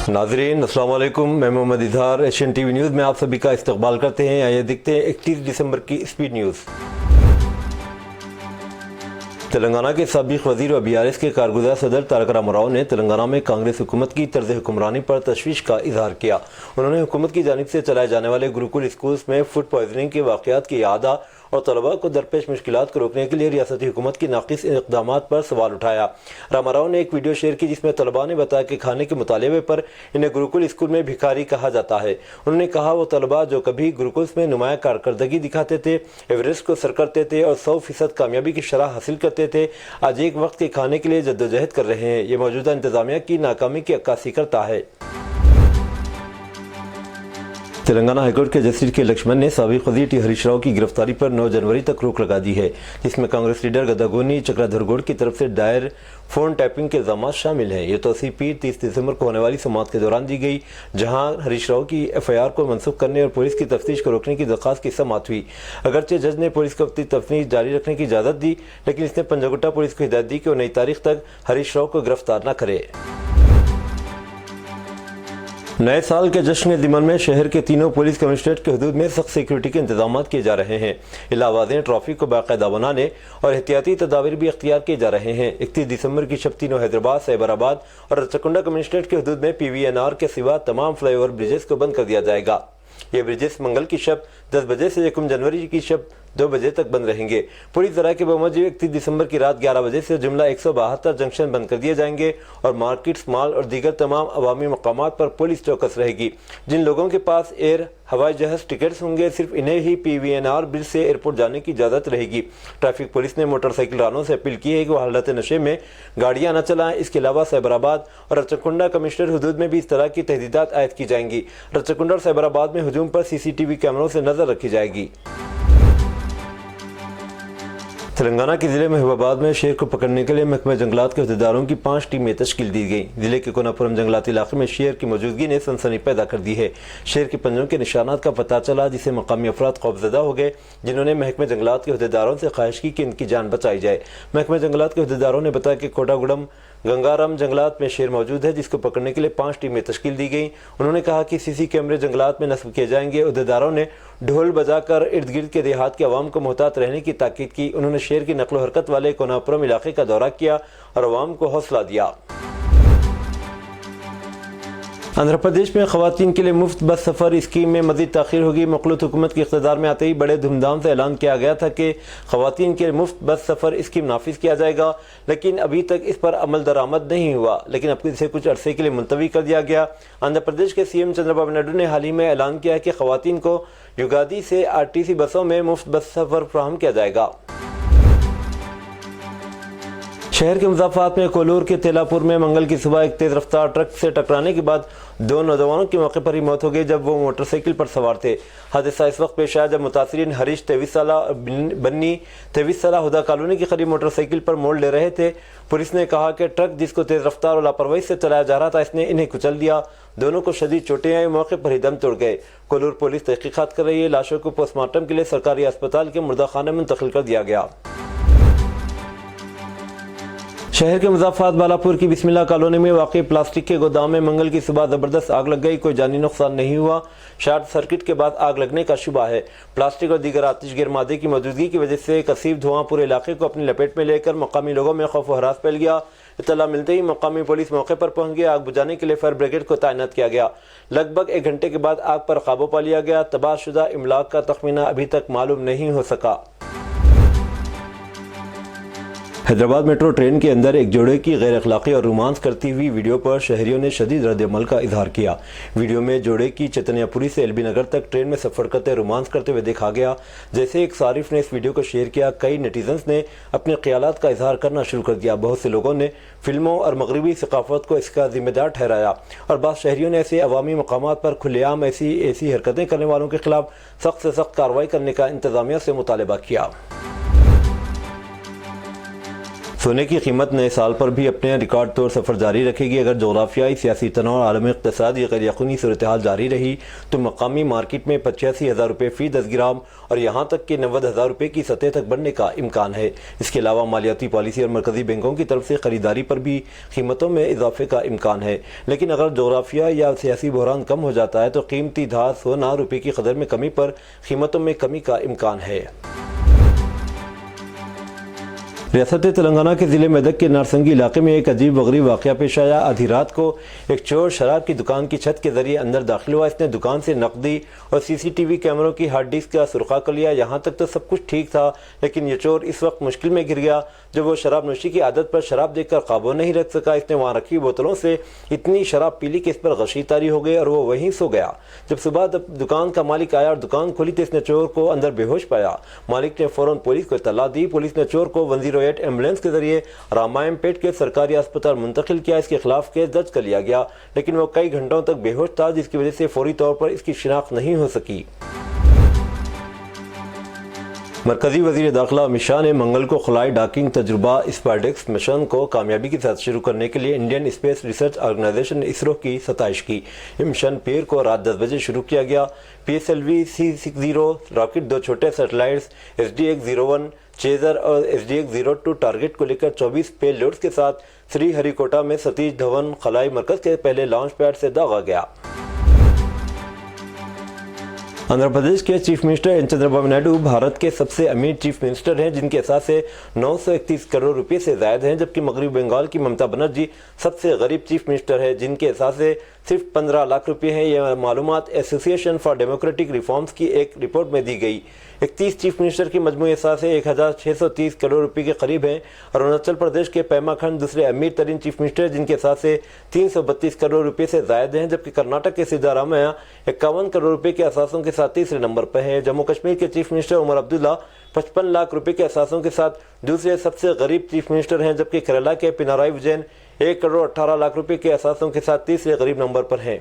नाजरीन अस्सलाम वालेकुम, मैं Mohammad Izhar Asian TV news में आप सभी का इस्तकबाल करते हैं। आइए देखते हैं 31 दिसंबर की स्पीड न्यूज़। तेलंगाना के साबिक वजीर और BRS के कारगुजार सदर तारक रामाराव ने तेलंगाना में कांग्रेस हुकूमत की तर्ज हुक्मरानी पर तशवीश का इजहार किया। उन्होंने हुकूमत की जानिब से चलाए जाने वाले गुरुकुल स्कूल्स में फूड पॉइजनिंग के वाक़यात की यादा और तलबा को दरपेश मुश्किलात को रोकने के लिए रियासती हुकूमत की नाक़िस इक़दामात पर सवाल उठाया। रामाराव ने एक वीडियो शेयर की जिसमें तलबा ने बताया कि खाने के मुतालबे पर इन्हें गुरुकुल स्कूल में भिखारी कहा जाता है। उन्होंने कहा वो तलबा जो कभी गुरुकुल्स में नुमाया कारकर्दगी दिखाते थे, एवरेस्ट को सर करते थे और 100% कामयाबी की शरह हासिल करते थे, आज एक वक्त के खाने के लिए जद्दोजहद कर रहे हैं। ये मौजूदा इंतजामिया की नाकामी की अक्कासी करता है। तेलंगाना हाईकोर्ट के जस्टिस के लक्ष्मण ने साबिक वजीर टी हरीश राव की गिरफ्तारी पर 9 जनवरी तक रोक लगा दी है, जिसमें कांग्रेस लीडर गदागोनी चक्राधरगौड़ की तरफ से दायर फोन टैपिंग के इल्जामात शामिल हैं। ये तौसीह पीर 30 दिसंबर को होने वाली समाअत के दौरान दी गई, जहां हरीश राव की FIR को मनसूख करने और पुलिस की तफ्तीश को रोकने की दरख्वास्त की समाअत हुई। अगरचे जज ने पुलिस को अपनी तफ्तीश जारी रखने की इजाज़त दी, लेकिन इसने पंजागुट्टा पुलिस को हिदायत दी कि वो नई तारीख तक हरीश राव को गिरफ्तार न करे। नए साल के जश्न दिमन में शहर के तीनों पुलिस कमिश्नरेट के हदूद में सख्त सिक्योरिटी के इंतजाम किए जा रहे हैं। इलाहाबाद ट्रैफिक को बाकायदा बनाने और एहतियाती तदाबीर भी अख्तियार किए जा रहे हैं। 31 दिसंबर की शब तीनों हैदराबाद, साइबराबाद और रचकुंडा कमिश्नरेट के हदूद में PVNR के सिवा तमाम फ्लाईओवर ब्रिजेस को बंद कर दिया जाएगा। ये ब्रिजेस मंगल की शब 10 बजे से 1 जनवरी की शब 2 बजे तक बंद रहेंगे। पुलिस ज़राए के बमौजूद 31 दिसंबर की रात 11 बजे से जुमला 172 जंक्शन बंद कर दिए जाएंगे और मार्केट्स, मॉल और दीगर तमाम अवामी मकामात पर पुलिस चौकस रहेगी। जिन लोगों के पास एयर हवाई जहाज टिकट्स होंगे, सिर्फ इन्हें ही PVNR ब्रिज से एयरपोर्ट जाने की इजाज़त रहेगी। ट्रैफिक पुलिस ने मोटरसाइकिल रानों से अपील की है कि वो हालत नशे में गाड़ियां न चलाएं। इसके अलावा साइबराबाद और रचकुंडा कमिश्नर हदूद में भी इस तरह की तहदीदात आयद की जाएंगी। रचकुंडा और साइबराबाद में हजूम पर CCTV कैमरों से नजर रखी जाएगी। तेलंगाना के जिले महबूबाबाद में शेर को पकड़ने के लिए महकमा जंगलात के अहदेदारों की 5 टीमें तश्कील दी गई। जिले के कोनापुरम जंगलाती इलाके में शेर की मौजूदगी ने सनसनी पैदा कर दी है। शेर के पंजों के निशानात का पता चला, जिससे मकामी अफराद खौफजदा हो गए, जिन्होंने महकमा जंगलात के अहदेदारों से ख्वाहिश की कि इनकी जान बचाई जाए। महकमा जंगलात के अहदेदारों ने बताया कि कोटागुड़म गंगाराम जंगलात में शेर मौजूद है, जिसको पकड़ने के लिए 5 टीमें तश्कील दी गई। उन्होंने कहा कि CC कैमरे जंगलात में नस्ब किए जाएंगे। अहदेदारों ने ढोल बजाकर इर्द गिर्द के देहात के अवाम को मोहतात रहने की ताकीद की। उन्होंने शेर की नकलो हरकत वाले कोनापुरम इलाके का दौरा किया और अवाम को हौसला दिया। आंध्र प्रदेश में खवातीन के लिए मुफ्त बस सफ़र स्कीम में मज़ीद ताख़ीर होगी। मखलूत हुकूमत के इक़्तिदार में आते ही बड़े धूमधाम से ऐलान किया गया था कि खवातीन के लिए मुफ्त बस सफ़र स्कीम नाफिज किया जाएगा, लेकिन अभी तक इस पर अमल दरामद नहीं हुआ, लेकिन अब इसे कुछ अरसे के लिए मुलतवी कर दिया गया। आंध्र प्रदेश के CM चंद्रबाबू नायडू ने हाल ही में ऐलान किया है कि खवातीन को युगादी से RTC बसों में मुफ्त बस सफ़र फराहम किया जाएगा। शहर के मुज़ाफ़ात में कोलूर के तेलापुर में मंगल की सुबह एक तेज़ रफ्तार ट्रक से टकराने के बाद 2 नौजवानों की मौके पर ही मौत हो गई, जब वो मोटरसाइकिल पर सवार थे। हादसा इस वक्त पेश आया जब मुतासिरीन हरीश 23 साल और बन्नी 23 साल हुदा कॉलोनी के करीब मोटरसाइकिल पर मोड़ ले रहे थे। पुलिस ने कहा कि ट्रक जिसको तेज़ रफ्तार और लापरवाही से चलाया जा रहा था, इसने इन्हें कुचल दिया। दोनों को शदीद चोटें आई, मौके पर ही दम तोड़ गए। कोलूर पुलिस तहकीकात कर रही है। लाशों को पोस्टमार्टम के लिए सरकारी अस्पताल के मुर्दा खाने में मुंतकिल कर दिया गया। शहर के मुज़ाफ़ात बालापुर की बिस्मिल्लाह कॉलोनी में वाक़ई प्लास्टिक के गोदाम में मंगल की सुबह ज़बरदस्त आग लग गई। कोई जानी नुकसान नहीं हुआ। शॉर्ट सर्किट के बाद आग लगने का शुबा है। प्लास्टिक और दीगर आतिशगैर मादे की मौजूदगी की वजह से कसीब धुआं पूरे इलाके को अपनी लपेट में लेकर मकामी लोगों में खौफ व हरास फैल गया। इत्तला मिलते ही मकामी पुलिस मौके पर पहुंच गई। आग बुझाने के लिए फायर ब्रिगेड को तैनात किया गया। लगभग 1 घंटे के बाद आग पर काबू पा लिया गया। तबाहशुदा इमलाक का तखमीना अभी तक मालूम नहीं हो सका। हैदराबाद मेट्रो ट्रेन के अंदर एक जोड़े की गैर अखलाकी और रोमांस करती हुई वीडियो पर शहरियों ने शदीद रद्द-ए-अमल का इजहार किया। वीडियो में जोड़े की चैतन्यपुरी से LB नगर तक ट्रेन में सफ़र करते रोमांस करते हुए देखा गया। जैसे एक सारिफ ने इस वीडियो को शेयर किया, कई नेटिजन्स ने अपने ख्यालात का इजहार करना शुरू कर दिया। बहुत से लोगों ने फिल्मों और मगरबी सकाफत को इसका जिम्मेदार ठहराया और बाद शहरियों ने ऐसे अवामी मकामात पर खुलेआम ऐसी हरकतें करने वालों के खिलाफ सख्त से सख्त कार्रवाई करने का इंतजामिया से मुतालबा किया। सोने की कीमत नए साल पर भी अपने रिकॉर्ड तोड़ सफ़र जारी रखेगी। अगर जोग्राफियाई, सियासी तनाव और आलमी इक़्तिसादी गैर यकीनी सूरत हाल जारी रही तो मकामी मार्केट में 85,000 रुपये फ़ी 10 ग्राम और यहाँ तक कि 90,000 रुपये की सतह तक बढ़ने का इम्कान है। इसके अलावा मालियाती पॉलिसी और मरकज़ी बैंकों की तरफ से ख़रीदारी पर भी कीमतों में इजाफे का इम्कान है। लेकिन अगर जोग्राफिया या सियासी बहरान कम हो जाता है तो कीमती धात सोना रुपये की कदर में कमी पर कीमतों में कमी का इम्कान है। रियासत तेलंगाना के ज़िले मेदक के नारसंगी इलाके में एक अजीब व गरीब वाक़या पेश आया। आधी रात को एक चोर शराब की दुकान की छत के जरिए अंदर दाखिल हुआ। इसने दुकान से नकदी और CCTV कैमरों की हार्ड डिस्क का सुरखा कर लिया। यहाँ तक तो सब कुछ ठीक था, लेकिन ये चोर इस वक्त मुश्किल में गिर गया जब वो शराब नोशी की आदत पर शराब देखकर काबू नहीं रख सका। इसने वहाँ रखी बोतलों से इतनी शराब पी ली कि इस पर गशी तारी हो गई और वो वहीं सो गया। जब सुबह दुकान का मालिक आया और दुकान खोली तो इसने चोर को अंदर बेहोश पाया। मालिक ने फौरन पुलिस को इत्तला दी। पुलिस ने चोर को 108 एम्बुलेंस के जरिए रामायण पेट के सरकारी अस्पताल मुंतकिल किया। इसके खिलाफ केस दर्ज कर लिया गया, लेकिन वो कई घंटों तक बेहोश था, जिसकी वजह से फौरी तौर पर इसकी शिनाख्त नहीं हो सकी। मरकजी वज़ीर दाखिला अमित शाह ने मंगल को खलाई डॉकिंग तजुर्बा स्पाइडेक्स मिशन को कामयाबी के साथ शुरू करने के लिए Indian space research organisation ISRO की सताइश की। ये मिशन पीर को रात 10 बजे शुरू किया गया। PSLV C60 रॉकेट 2 छोटे सैटेलाइट्स SDX-01 चेजर और SDX-02 टारगेट को लेकर 24 पेलोड्स के साथ श्रीहरिकोटा में सतीश धवन खलाई मरकज के पहले लॉन्च पैड से दागा गया। आंध्र प्रदेश के chief minister N Chandrababu Naidu Bharat के सबसे अमीर चीफ मिनिस्टर हैं, जिनके असासे 931 करोड़ रुपए से ज़ायद हैं, जबकि मगरबी बंगाल की ममता बनर्जी सबसे गरीब चीफ मिनिस्टर है, जिनके असासे सिर्फ 15 लाख रुपए हैं। यह मालूमात एसोसिएशन फॉर डेमोक्रेटिक रिफॉर्म्स की एक रिपोर्ट में दी गई। 31 चीफ मिनिस्टर की मजमूई असासे 1630 करोड़ रुपए के करीब हैं। अरुणाचल प्रदेश के पेमा खंड दूसरे अमीर तरीन चीफ मिनिस्टर, जिनके असासे 332 करोड़ रुपए से ज़ायद हैं, जबकि कर्नाटक के सिद्धारामैया 51 करोड़ रुपए के असासों के साथ तीसरे नंबर पर है। जम्मू कश्मीर के चीफ मिनिस्टर उमर अब्दुल्ला 55 लाख रुपए के असासों के साथ दूसरे सबसे गरीब चीफ मिनिस्टर हैं, जबकि केरला के पिनाराई विजयन 1 करोड़ 18 लाख रुपए के असासों के साथ तीसरे गरीब नंबर पर हैं।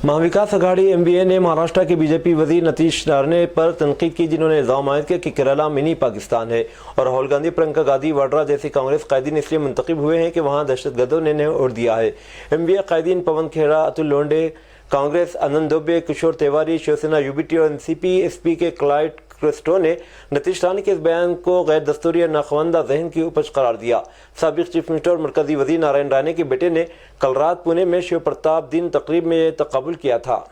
महाविकास अघाड़ी MBA ने महाराष्ट्र के बीजेपी वजीर नीतीश राणे पर तनकीद की, जिन्होंने इल्जाम आयद किया कि केरला मिनी पाकिस्तान है और राहुल गांधी, प्रियंका गांधी वाड्रा जैसे कांग्रेस कायदीन इसलिए मुंतखब हुए हैं कि वहां दहशतगर्दों ने ओढ़ दिया है। MBA कायदीन पवन खेड़ा, अतुल लोंडे, कांग्रेस आनंद दोबे, किशोर तिवारी, शिवसेना UBT और NCP SP के क्लाइड क्रिस्टो ने नीतीश राणे के इस बयान को गैर दस्तूरी और नाखवानदा जहन की उपज करार दिया। साबिक चीफ मिनिस्टर और मरकजी वजीर नारायण राणे के बेटे ने कल रात पुणे में शिव प्रताप दिन तकरीब में यह तकबुल किया था।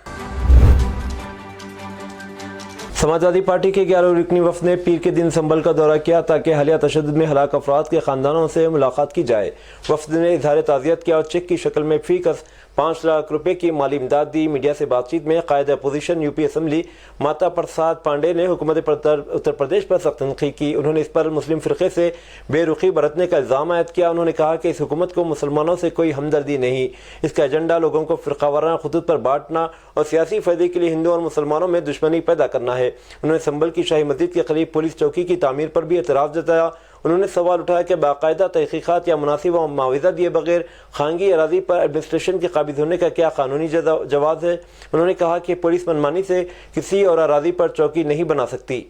समाजवादी पार्टी के 11 रुकनी वफ़द ने पीर के दिन संभल का दौरा किया ताकि हालिया तशद्दुद में हलाक अफराद के खानदानों से मुलाकात की जाए। वफ़द ने इजहार ताज़ियत किया और चेक की शक्ल में फीकस 5 लाख रुपए की माली इमदाद दी। मीडिया से बातचीत में कायद opposition UP assembly Mata Prasad Pandey ने हुकूमत उत्तर प्रदेश पर सख्त तनकीद की। उन्होंने इस पर मुस्लिम फ़िरक़े से बेरुखी बरतने का इल्ज़ाम आयद किया। उन्होंने कहा कि इस हुकूमत को मुसलमानों से कोई हमदर्दी नहीं, इसका एजेंडा लोगों को फ़िरक़ावाराना खुतूत पर बांटना और सियासी फ़ायदे के लिए हिंदू और मुसलमानों में दुश्मनी पैदा करना है। उन्होंने संभल की शाही मस्जिद के करीब पुलिस चौकी की तामीर पर भी एतराज़ जताया। उन्होंने सवाल उठाया कि बाकायदा तहक़ीक़ात या मुनासिब मुआवजा दिए बगैर खानगी अराज़ी पर एडमिनिस्ट्रेशन के काबिज़ होने का क्या कानूनी जवाज़ है। उन्होंने कहा कि पुलिस मनमानी से किसी और अराज़ी पर चौकी नहीं बना सकती।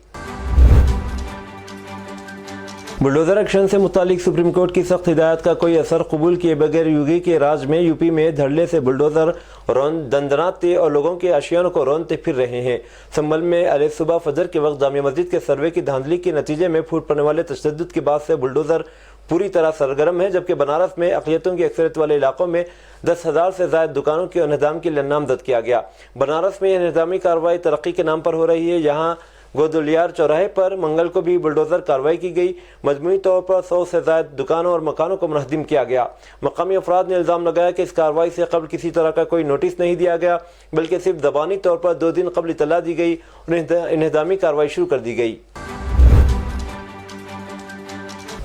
बुलडोज़र एक्शन से मुतालिक सुप्रीम कोर्ट की सख्त हिदायत का कोई असर कबूल किए बगैर योगी के राज में UP में धड़ल्ले से बुलडोज़र दंदनाते और लोगों के आशियानों को रौंदते फिर रहे हैं। संभल में अरे सुबह फजर के वक्त जामिया मस्जिद के सर्वे की धांधली के नतीजे में फूट पड़ने वाले तशद्दुद के बाद से बुलडोज़र पूरी तरह सरगर्म है, जबकि बनारस में अक़लियतों की अक्सरियत वाले इलाकों में 10,000 से ज़ायद दुकानों के इन्हदाम के लिए नामजद किया गया। बनारस में यह निज़ामी कार्रवाई तरक्की के नाम पर हो रही है। यहाँ गोदुलियार चौराहे पर मंगल को भी बुलडोज़र कार्रवाई की गई। मजमूई तौर पर 100 से ज़ायद दुकानों और मकानों को मुनहदिम किया गया। मकामी अफराद ने इल्ज़ाम लगाया कि इस कार्रवाई से कबल किसी तरह का कोई नोटिस नहीं दिया गया, बल्कि सिर्फ ज़बानी तौर पर 2 दिन कबल इत्तला दी गई और इन्हदामी कार्रवाई शुरू कर दी गई।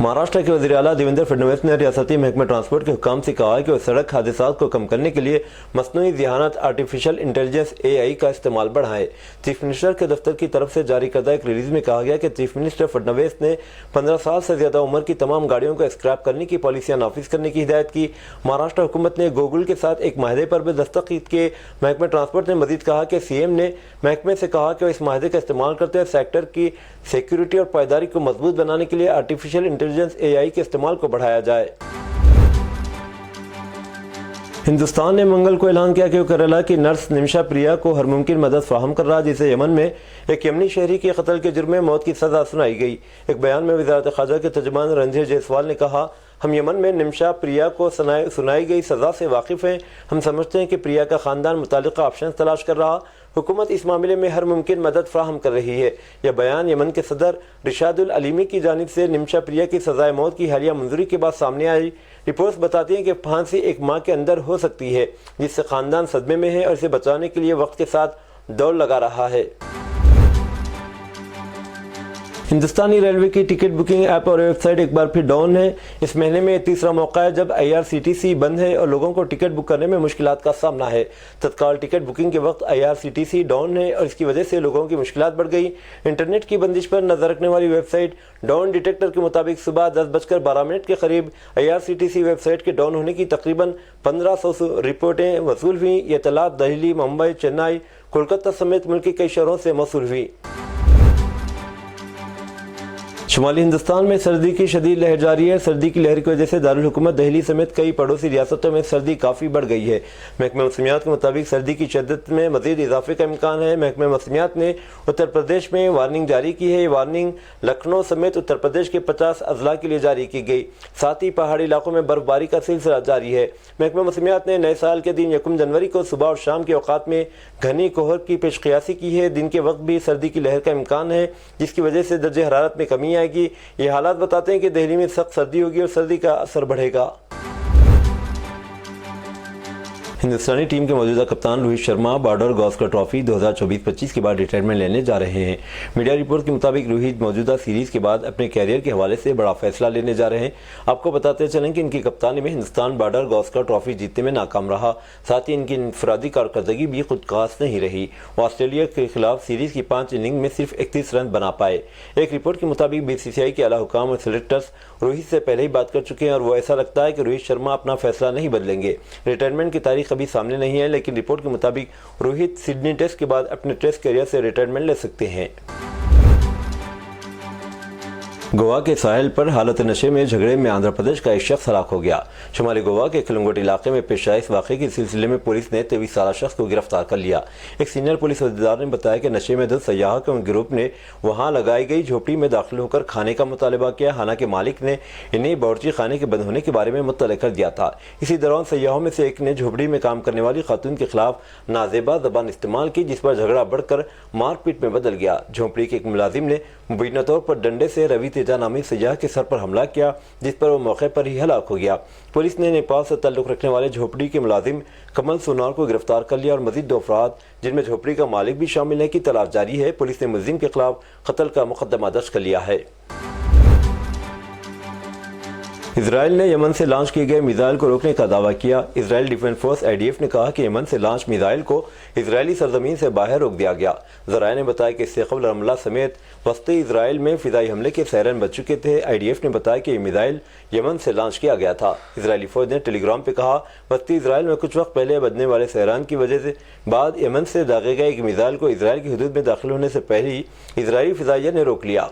महाराष्ट्र के वज़ीर आला देवेंद्र फडणवीस ने रियासती महकमे ट्रांसपोर्ट के हुक्काम से कहा है कि वो सड़क हादसात को कम करने के लिए मसनूई ज़हानत आर्टिफिशियल इंटेलिजेंस AI का इस्तेमाल बढ़ाए। चीफ मिनिस्टर के दफ्तर की तरफ से जारी करदा एक रिलीज में कहा गया कि चीफ मिनिस्टर फडणवीस ने 15 साल से ज़्यादा उम्र की तमाम गाड़ियों को स्क्रैप करने की पॉलिसियाँ नाफिज करने की हिदायत की। महाराष्ट्र हुकूमत ने गूगल के साथ एक माहदे पर भी दस्तखत किए। महकमे ट्रांसपोर्ट ने मजीद कहा कि CM ने महकमे से कहा कि वो इस माहदे का इस्तेमाल करते हुए सेक्टर की सिक्योरिटी और पायदारी को मजबूत बनाने के लिए आर्टिफिशियल इंटेलिजेंस AI के इस्तेमाल को बढ़ाया जाए। हिंदुस्तान ने मंगल को ऐलान किया कि वो केरला की नर्स निमिषा प्रिया को हर मुमकिन मदद फराहम कर रहा है, जिसे यमन में एक यमनी शहरी के कत्ल के जुर्म में मौत की सज़ा सुनाई गई। एक बयान में वज़ारत ख़ारजा के तर्जुमान रणधीर जायसवाल ने कहा, हम यमन में निमिषा प्रिया को सुनाई गई सज़ा से वाकिफ़ हैं। हम समझते हैं कि प्रिया का ख़ानदान मुतालिका ऑप्शन तलाश कर रहा। हुकूमत इस मामले में हर मुमकिन मदद फराहम कर रही है। यह बयान यमन के सदर रिशादुल अलीमी की जानिब से निमिषा प्रिया की सज़ाए मौत की हालिया मंजूरी के बाद सामने आई। रिपोर्ट्स बताती हैं कि फांसी एक माह के अंदर हो सकती है, जिससे ख़ानदान सदमे में है और इसे बचाने के लिए वक्त के साथ दौड़ लगा रहा है। हिंदुस्तानी रेलवे की टिकट बुकिंग ऐप और वेबसाइट एक बार फिर डाउन है। इस महीने में तीसरा मौका है जब IRCTC बंद है और लोगों को टिकट बुक करने में मुश्किलात का सामना है। तत्काल टिकट बुकिंग के वक्त IRCTC डाउन है और इसकी वजह से लोगों की मुश्किलात बढ़ गई। इंटरनेट की बंदिश पर नजर रखने वाली वेबसाइट डाउन डिटेक्टर के मुताबिक सुबह 10:12 के करीब IRCTC वेबसाइट के डाउन होने की तकरीबन 1500 रिपोर्टें वसूल हुई। ये इत्तलात दिल्ली, मुंबई, चेन्नई, कोलकाता समेत मुल्क के कई शहरों से मौसूल हुई। शुमाली हिंदुस्तान में सर्दी की शदीद लहर जारी है। सर्दी की लहर की वजह से दारुल हुकूमत दिल्ली समेत कई पड़ोसी रियासतों में सर्दी काफ़ी बढ़ गई है। महकमे मौसमियात के मुताबिक सर्दी की शिद्दत में मजीद इजाफे का इम्कान है। महकमे मौसमियात ने उत्तर प्रदेश में वार्निंग जारी की है। ये वार्निंग लखनऊ समेत उत्तर प्रदेश के 50 अजला के लिए जारी की गई। साथ ही पहाड़ी इलाकों में बर्फबारी का सिलसिला जारी है। महकमे मौसमियात ने नए साल के दिन 1 जनवरी को सुबह और शाम के औकात में घनी कोहर की पेशकयासी की है। दिन के वक्त भी सर्दी की लहर का इम्कान है, जिसकी वजह से दर्जे हरारत में कमी आएगी। ये हालात बताते हैं कि दिल्ली में सख्त सर्दी होगी और सर्दी का असर बढ़ेगा। हिंदुस्तानी टीम के मौजूदा कप्तान रोहित शर्मा बॉर्डर गावस्कर ट्रॉफी 2024-25 के बाद रिटायरमेंट लेने जा रहे हैं। मीडिया रिपोर्ट के मुताबिक रोहित मौजूदा सीरीज के बाद अपने कैरियर के हवाले से बड़ा फैसला लेने जा रहे हैं। आपको बताते चलें कि इनकी कप्तानी में हिंदुस्तान बॉर्डर गावस्कर ट्रॉफी जीतने में नाकाम रहा। साथ ही इनकी इंफरादी कारकर्दगी भी खुद खास नहीं रही। वो ऑस्ट्रेलिया के खिलाफ सीरीज की 5 इनिंग में सिर्फ 31 रन बना पाए। एक रिपोर्ट के मुताबिक BCCI के आला हुकाम और सेलेक्टर्स रोहित से पहले ही बात कर चुके हैं और वो ऐसा लगता है कि रोहित शर्मा अपना फैसला नहीं बदलेंगे। रिटायरमेंट की तारीख अभी सामने नहीं है, लेकिन रिपोर्ट के मुताबिक रोहित सिडनी टेस्ट के बाद अपने टेस्ट करियर से रिटायरमेंट ले सकते हैं। गोवा के साहिल पर हालत नशे में झगड़े में आंध्र प्रदेश का एक शख्स हलाक हो गया। शुमाली गोवा के खिलंगोट इलाके में पेश आए इस वाक़े के सिलसिले में पुलिस ने 23 साला शख्स को गिरफ्तार कर लिया। एक सीनियर पुलिस अहदेदार ने बताया कि नशे में धुत सयाह के ग्रुप ने वहां लगाई गई झोपड़ी में दाखिल होकर खाने का मुतालबा किया। हालांकि मालिक ने इन्हें बावर्ची खाने के बंद होने के बारे में मुत्तला कर दिया था। इसी दौरान सयाहों में से एक ने झोपड़ी में काम करने वाली खातून के खिलाफ नाजेबा जबान इस्तेमाल की, जिस पर झगड़ा बढ़कर मारपीट में बदल गया। झोपड़ी के एक मुलाजिम ने मुबीना तौर पर डंडे से रवि तेजा नामी सयाह के सर पर हमला किया, जिस पर वो मौके पर ही हलाक हो गया। पुलिस ने नेपाल से ताल्लुक रखने वाले झोपड़ी के मुलाजिम कमल सोनार को गिरफ्तार कर लिया और मजीद 2 अफराद जिनमें झोपड़ी का मालिक भी शामिल है की तलाश जारी है। पुलिस ने मुलजिम के खिलाफ कत्ल का मुकदमा दर्ज कर लिया है। इजराइल ने यमन से लॉन्च किए गए मिसाइल को रोकने का दावा किया। इजराइल डिफेंस फोर्स IDF ने कहा कि यमन से लॉन्च मिसाइल को इजरायली सरजमीन से बाहर रोक दिया गया। ज़राए ने बताया कि इससे कबल रमला समेत वस्ती इजराइल में फिदाई हमले के सायरन बज चुके थे। IDF ने बताया कि ये मिसाइल यमन से लॉन्च किया गया था। इजरायली फौज ने टेलीग्राम पे कहा, वस्ती इजराइल में कुछ वक्त पहले बजने वाले सायरन की वजह से बाद यमन से दागे गए एक मिसाइल को इजराइल की हदूद में दाखिल होने से पहले ही इजरायली फिदाइया ने रोक लिया।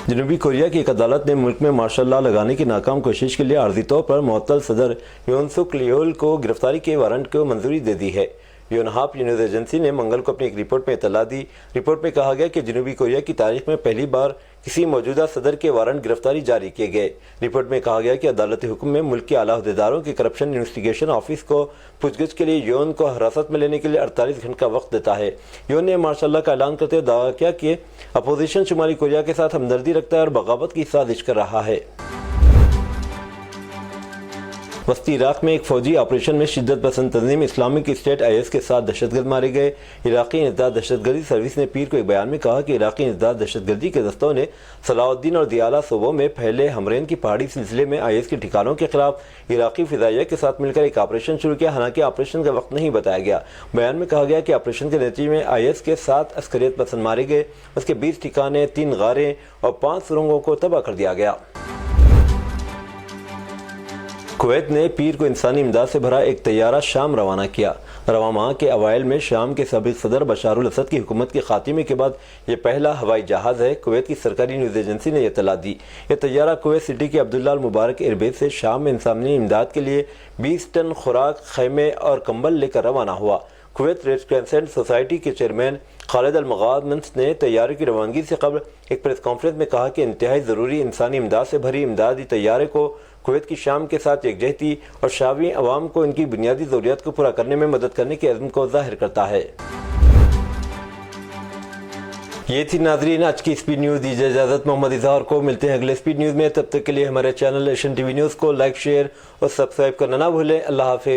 जनूबी कोरिया की एक अदालत ने मुल्क में मार्शल लॉ लगाने की नाकाम कोशिश के लिए आर्जी तौर पर मुअत्तल सदर योन सुक लियोल को गिरफ्तारी के वारंट को मंजूरी दे दी है। योनहाप न्यूज़ एजेंसी ने मंगल को अपनी एक रिपोर्ट में इतला दी। रिपोर्ट में कहा गया कि जनूबी कोरिया की तारीख में पहली बार किसी मौजूदा सदर के वारंट गिरफ्तारी जारी किए गए। रिपोर्ट में कहा गया कि अदालती हुक्म में मुल्क के आला अहदेदारों के करप्शन इन्वेस्टिगेशन ऑफिस को पूछगिछ के लिए योन को हिरासत में लेने के लिए 48 घंटे का वक्त देता है। योन ने मार्शल लॉ का ऐलान करते हुए दावा किया कि अपोजिशन शुमाली कोरिया के साथ हमदर्दी रखता है और बगावत की साजिश कर रहा है। وسطی عراق میں ایک فوجی آپریشن میں شدت پسند تنظیم اسلامک اسٹیٹ IS کے 7 دہشت گرد مارے گئے۔ عراقی انسداد دہشت گردی سروس نے پیر کو ایک بیان میں کہا کہ عراقی انسداد دہشت گردی کے دستوں نے صلاح الدین اور دیالہ صوبوں میں پھیلے ہمرین کی پہاڑی سلسلے میں IS کے ٹھکانوں کے خلاف عراقی فضائیہ کے ساتھ مل کر ایک آپریشن شروع کیا، حالانکہ آپریشن کا وقت نہیں بتایا گیا۔ بیان میں کہا گیا کہ آپریشن کے نتیجے میں IS کے 7 عسکریت پسند مارے گئے، اس کے 20 ٹھکانے، 3 غاریں اور 5 سرنگوں کو تباہ کر دیا گیا۔ کویت نے پیر کو انسانی امداد سے بھرا ایک طیارہ شام روانہ کیا۔ رواں ماہ کے اوائل میں شام کے سابق صدر بشار الاسد کی حکومت کے خاتمے کے بعد یہ پہلا ہوائی جہاز ہے۔ کویت کی سرکاری نیوز ایجنسی نے یہ اطلاع دی۔ یہ طیارہ کویت سٹی کے عبداللہ المبارک ایئر بیس سے شام میں انسانی امداد کے لیے 20 ٹن خوراک، خیمے اور کمبل لے کر روانہ ہوا۔ کویت ریڈ کرسنٹ سوسائٹی کے چیئرمین خالد المغامس نے طیارے کی روانگی سے قبل ایک پریس کانفرنس میں کہا کہ انتہائی ضروری انسانی امداد سے بھری امدادی طیارے کو کویت کی شام کے ساتھ یکجہتی اور شامی عوام کو ان کی بنیادی ضروریات کو پورا کرنے میں مدد کرنے کے عزم کو ظاہر کرتا ہے۔ یہ تھی ناظرین آج کی اسپیڈ نیوز۔ دیجیے اجازت، محمد اظہار کو ملتے ہیں اگلے اسپیڈ نیوز میں۔ تب تک کے لیے ہمارے channel Asian T V news کو لائک، شیئر اور سبسکرائب کرنا نہ بھولیں۔ اللہ حافظ۔